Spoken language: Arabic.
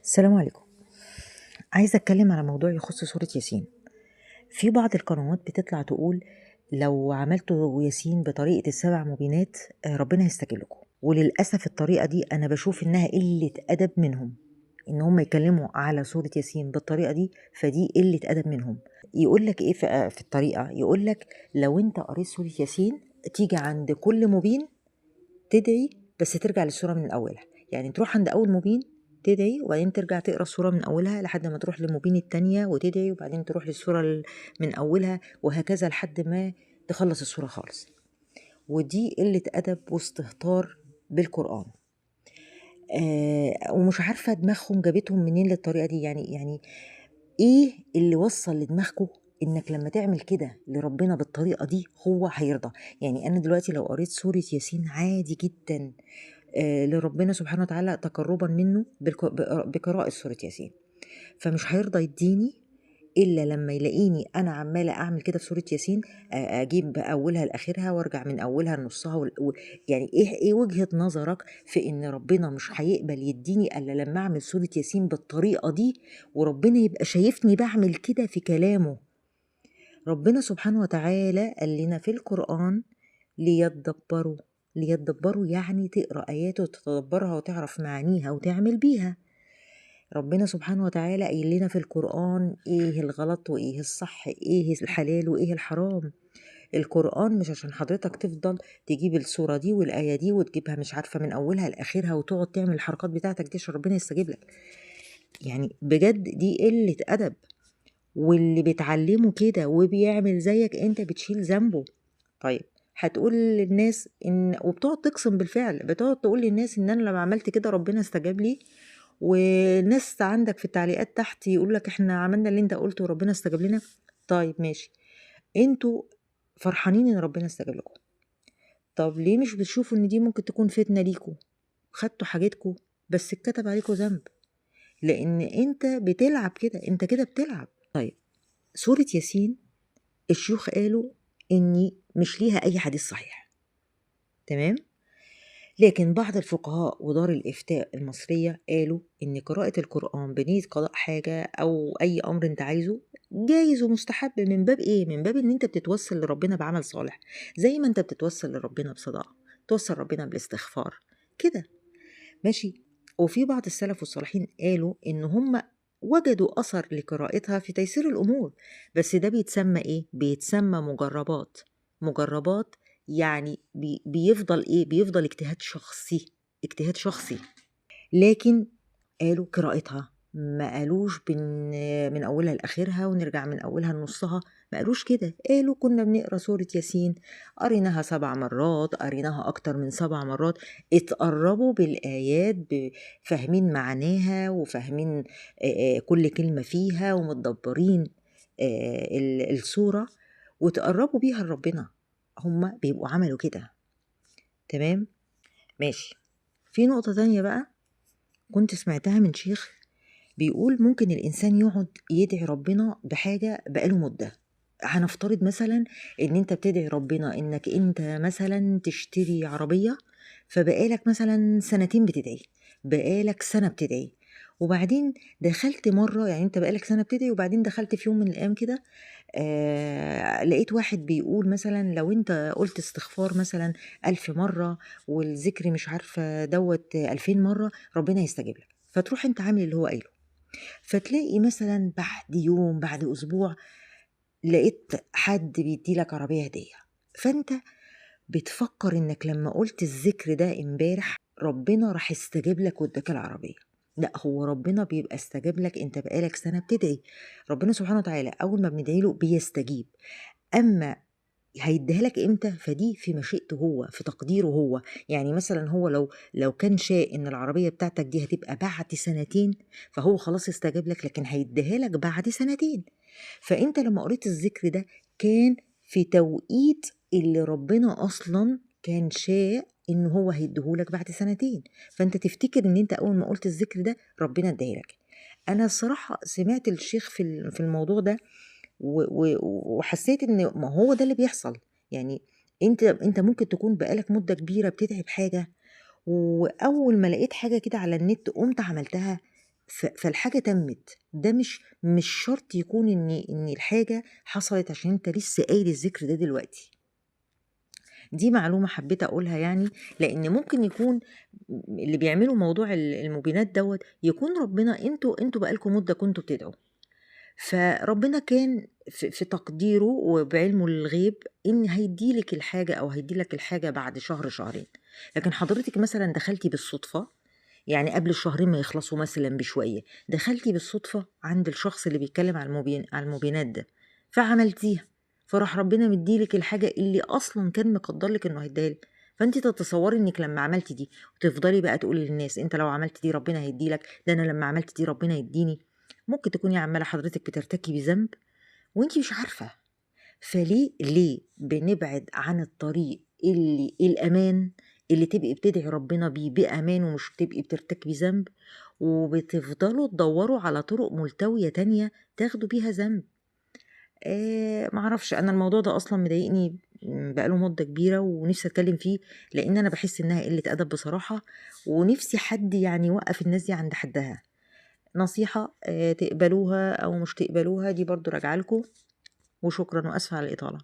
السلام عليكم. عايزة أتكلم على موضوع يخص سورة ياسين. في بعض القنوات بتطلع تقول لو عملتوا ياسين بطريقة السبع مبينات ربنا هيستجيب لكم، وللأسف الطريقة دي أنا بشوف إنها قلة أدب منهم، إن هم يكلموا على سورة ياسين بالطريقة دي، فدي قلة أدب منهم. يقول لك إيه في الطريقة، يقول لك لو أنت قريت سورة ياسين تيجي عند كل مبين تدعي، بس ترجع للسورة من أولها. يعني تروح عند أول مبين تدعي، وبعدين ترجع تقرأ السورة من أولها لحد ما تروح للمبين التانية وتدعي، وبعدين تروح للسورة من أولها، وهكذا لحد ما تخلص السورة خالص. ودي قلة أدب واستهتار بالقرآن. ومش عارفة دماغهم جابتهم منين للطريقة دي. يعني إيه اللي وصل لدماغكم إنك لما تعمل كده لربنا بالطريقة دي هو هيرضى؟ يعني أنا دلوقتي لو قريت سورة ياسين عادي جدا لربنا سبحانه وتعالى تقربا منه بقراءة سورة ياسين، فمش هيرضى يديني إلا لما يلاقيني أنا عمالة أعمل كده في سورة ياسين، أجيب أولها لآخرها وأرجع من أولها لنصها يعني إيه وجهة نظرك في إن ربنا مش هيقبل يديني إلا لما أعمل سورة ياسين بالطريقة دي، وربنا يبقى شايفني بعمل كده في كلامه؟ ربنا سبحانه وتعالى قال لنا في القرآن ليتدبروا يعني تقرأ آياته وتتدبرها وتعرف معانيها وتعمل بيها. ربنا سبحانه وتعالى قايل لنا في القرآن ايه الغلط وايه الصح، ايه الحلال وايه الحرام. القرآن مش عشان حضرتك تفضل تجيب السورة دي والآية دي وتجيبها مش عارفة من أولها لآخرها وتقعد تعمل الحركات بتاعتك دي عشان ربنا يستجيب لك. يعني بجد دي قلة أدب، واللي بتعلمه كده وبيعمل زيك انت بتشيل ذنبه. طيب هتقول للناس ان، وبتقعد تقسم بالفعل، بتقعد تقول للناس ان انا لما عملت كده ربنا استجاب لي، والناس عندك في التعليقات تحت يقول لك احنا عملنا اللي انت قلته وربنا استجاب لنا. طيب ماشي، انتوا فرحانين ان ربنا استجاب لكم، طب ليه مش بتشوفوا ان دي ممكن تكون فتنة ليكوا؟ خدتوا حاجتكوا بس اتكتب عليكوا ذنب، لان انت بتلعب كده، انت كده بتلعب. طيب سورة ياسين الشيوخ قالوا إني مش ليها أي حديث صحيح، تمام؟ لكن بعض الفقهاء ودار الإفتاء المصرية قالوا إن قراءة القرآن بنية قضاء حاجة أو أي أمر أنت عايزه جايز ومستحب. من باب إيه؟ من باب إن أنت بتتوسل لربنا بعمل صالح، زي ما أنت بتتوسل لربنا بصدقة، توسل ربنا بالاستغفار كده، ماشي. وفي بعض السلف والصالحين قالوا إن هم وجدوا أثر لقراءتها في تيسير الأمور، بس ده بيتسمى إيه؟ بيتسمى مجربات. مجربات يعني بيفضل إيه؟ بيفضل اجتهاد شخصي، اجتهاد شخصي. لكن قالوا قراءتها، ما قالوش من أولها لآخرها ونرجع من أولها لنصها، ما قالوش كده. قالوا كنا بنقرأ سورة ياسين قريناها 7 مرات، قريناها أكتر من 7 مرات، اتقربوا بالآيات، فاهمين معناها وفاهمين كل كلمة فيها ومتدبرين السورة، وتقربوا بيها لربنا. هما بيبقوا عملوا كده، تمام؟ ماشي. في نقطة تانية بقى كنت سمعتها من شيخ بيقول ممكن الإنسان يقعد يدعي ربنا بحاجة بقاله مدة. هنفترض مثلا إن أنت بتدعي ربنا إنك أنت مثلا تشتري عربية، فبقالك مثلا سنتين بتدعي، بقالك سنة بتدعي، وبعدين دخلت مرة، يعني أنت بقالك سنة بتدعي وبعدين دخلت في يوم من الأيام كده لقيت واحد بيقول مثلا لو أنت قلت استغفار مثلا 1000 مرة، والذكر مش عارفة دوت 2000 مرة، ربنا يستجيب لك. فتروح أنت عامل اللي هو قايله، فتلاقي مثلا بعد يوم بعد أسبوع لقيت حد بيديلك عربية هدية، فأنت بتفكر إنك لما قلت الذكر ده امبارح ربنا راح يستجيب لك واداك العربية. لا، هو ربنا بيبقى استجاب لك، انت بقالك سنة بتدعي، ربنا سبحانه وتعالى أول ما بندعي له بيستجيب. أما هيديها لك امتى فدي في مشيئته هو، في تقديره هو. يعني مثلا هو لو كان شاء ان العربيه بتاعتك دي هتبقى بعد سنتين، فهو خلاص استجاب لك، لكن هيديها لك بعد سنتين. فانت لما قريت الذكر ده كان في توقيت اللي ربنا اصلا كان شاء ان هو هيديهولك بعد سنتين، فانت تفتكر ان انت اول ما قلت الذكر ده ربنا اداهولك. انا الصراحه سمعت الشيخ في الموضوع ده وحسيت ان ما هو ده اللي بيحصل. يعني انت ممكن تكون بقالك مدة كبيرة بتدعي بحاجة، واول ما لقيت حاجة كده على النت قمت عملتها، فالحاجة تمت. ده مش شرط يكون ان الحاجة حصلت عشان انت لسه قايل الذكر ده دلوقتي. دي معلومة حبيت أقولها يعني، لأن ممكن يكون اللي بيعملوا موضوع المبينات دوت يكون ربنا انتوا بقالكم مدة كنتوا بتدعوا، فربنا كان في تقديره وبعلمه للغيب ان هيديلك الحاجة او هيديلك الحاجة بعد شهر شهرين. لكن حضرتك مثلا دخلتي بالصدفة، يعني قبل الشهرين ما يخلصوا مثلا بشوية، دخلتي بالصدفة عند الشخص اللي بيتكلم على المبينات ده فعملتيها، فراح ربنا مديلك الحاجة اللي أصلا كان مقدر لك إنه هيديلك. فانت تتصوري انك لما عملتي دي وتفضلي بقى تقولي للناس انت لو عملت دي ربنا هيديلك، ده انا لما عملت دي ربنا يديني. ممكن تكوني عمالة حضرتك بترتكبي ذنب وانت مش عارفة. ليه بنبعد عن الطريق اللي الأمان، اللي تبقي بتدعي ربنا بيه بأمان ومش بتبقي بترتكبي ذنب، وبتفضلوا تدوروا على طرق ملتوية تانية تاخدوا بيها ذنب. معرفش، أنا الموضوع ده أصلا مضايقني بقاله مدة كبيرة ونفسي أتكلم فيه، لأن أنا بحس إنها قلة أدب بصراحة، ونفسي حد يعني يوقف الناس دي عند حدها. نصيحة تقبلوها أو مش تقبلوها دي برضو راجعة لكم، وشكرا وأسفة على الإطالة.